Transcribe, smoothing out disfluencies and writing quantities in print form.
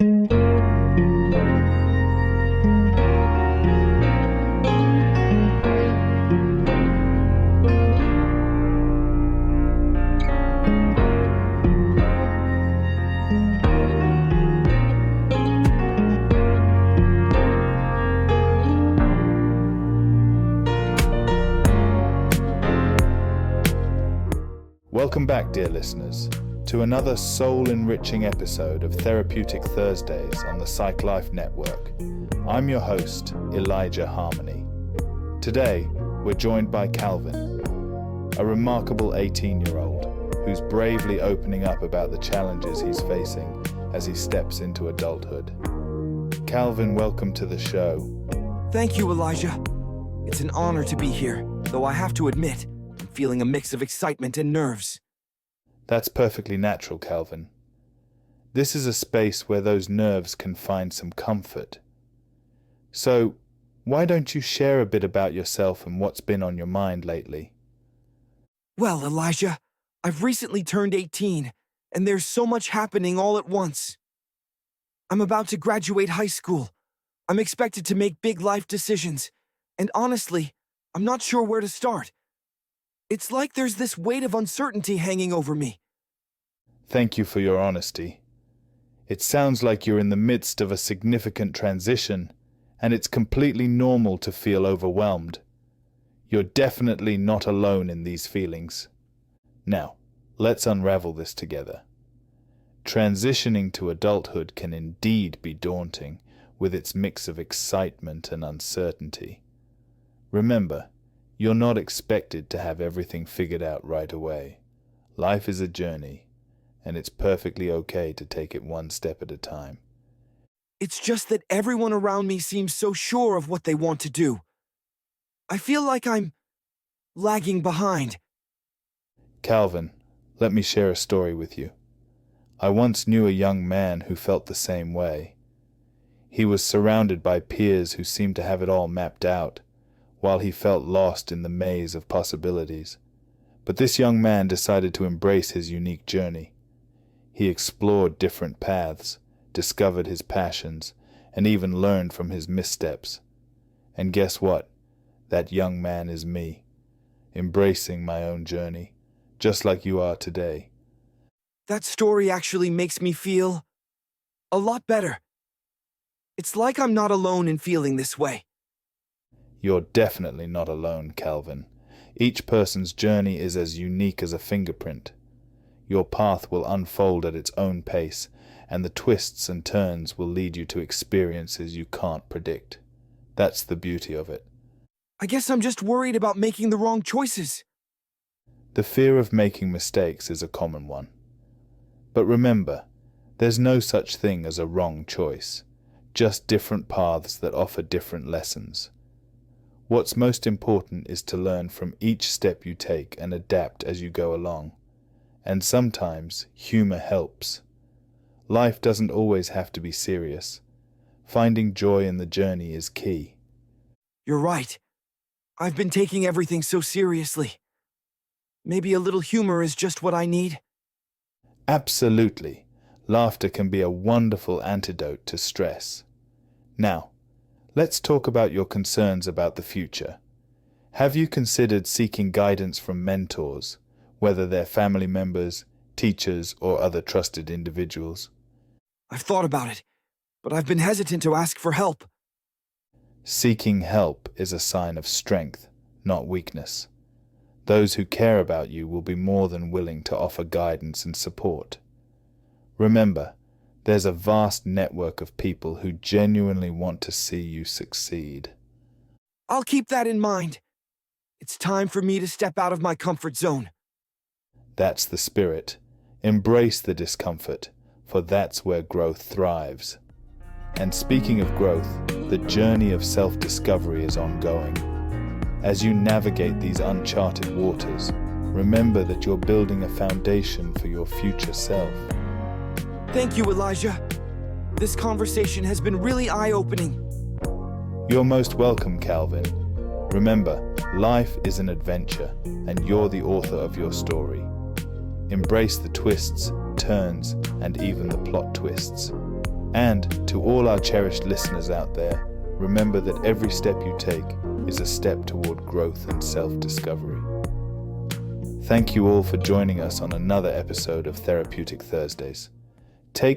Welcome back, dear listeners, to another soul-enriching episode of Therapeutic Thursdays on the Psych Life Network. I'm your host, Elijah Harmony. Today, we're joined by Calvin, a remarkable 18-year-old who's bravely opening up about the challenges he's facing as he steps into adulthood. Calvin, welcome to the show. Thank you, Elijah. It's an honor to be here, though I have to admit, I'm feeling a mix of excitement and nerves. That's perfectly natural, Calvin. This is a space where those nerves can find some comfort. So, why don't you share a bit about yourself and what's been on your mind lately? Well, Elijah, I've recently turned 18, and there's so much happening all at once. I'm about to graduate high school. I'm expected to make big life decisions, and honestly, I'm not sure where to start. It's like there's this weight of uncertainty hanging over me. Thank you for your honesty. It sounds like you're in the midst of a significant transition, and it's completely normal to feel overwhelmed. You're definitely not alone in these feelings. Now, let's unravel this together. Transitioning to adulthood can indeed be daunting, with its mix of excitement and uncertainty. Remember, you're not expected to have everything figured out right away. Life is a journey, and it's perfectly okay to take it one step at a time. It's just that everyone around me seems so sure of what they want to do. I feel like I'm lagging behind. Calvin, let me share a story with you. I once knew a young man who felt the same way. He was surrounded by peers who seemed to have it all mapped out, while he felt lost in the maze of possibilities. But this young man decided to embrace his unique journey. He explored different paths, discovered his passions, and even learned from his missteps. And guess what? That young man is me, embracing my own journey, just like you are today. That story actually makes me feel a lot better. It's like I'm not alone in feeling this way. You're definitely not alone, Calvin. Each person's journey is as unique as a fingerprint. Your path will unfold at its own pace, and the twists and turns will lead you to experiences you can't predict. That's the beauty of it. I guess I'm just worried about making the wrong choices. The fear of making mistakes is a common one. But remember, there's no such thing as a wrong choice, just different paths that offer different lessons. What's most important is to learn from each step you take and adapt as you go along. And sometimes humor helps. Life doesn't always have to be serious. Finding joy in the journey is key. You're right. I've been taking everything so seriously. Maybe a little humor is just what I need. Absolutely. Laughter can be a wonderful antidote to stress. Now, let's talk about your concerns about the future. Have you considered seeking guidance from mentors, whether they're family members, teachers, or other trusted individuals? I've thought about it, but I've been hesitant to ask for help. Seeking help is a sign of strength, not weakness. Those who care about you will be more than willing to offer guidance and support. Remember, there's a vast network of people who genuinely want to see you succeed. I'll keep that in mind. It's time for me to step out of my comfort zone. That's the spirit. Embrace the discomfort, for that's where growth thrives. And speaking of growth, the journey of self-discovery is ongoing. As you navigate these uncharted waters, remember that you're building a foundation for your future self. Thank you, Elijah. This conversation has been really eye-opening. You're most welcome, Calvin. Remember, life is an adventure, and you're the author of your story. Embrace the twists, turns, and even the plot twists. And to all our cherished listeners out there, remember that every step you take is a step toward growth and self-discovery. Thank you all for joining us on another episode of Therapeutic Thursdays. Take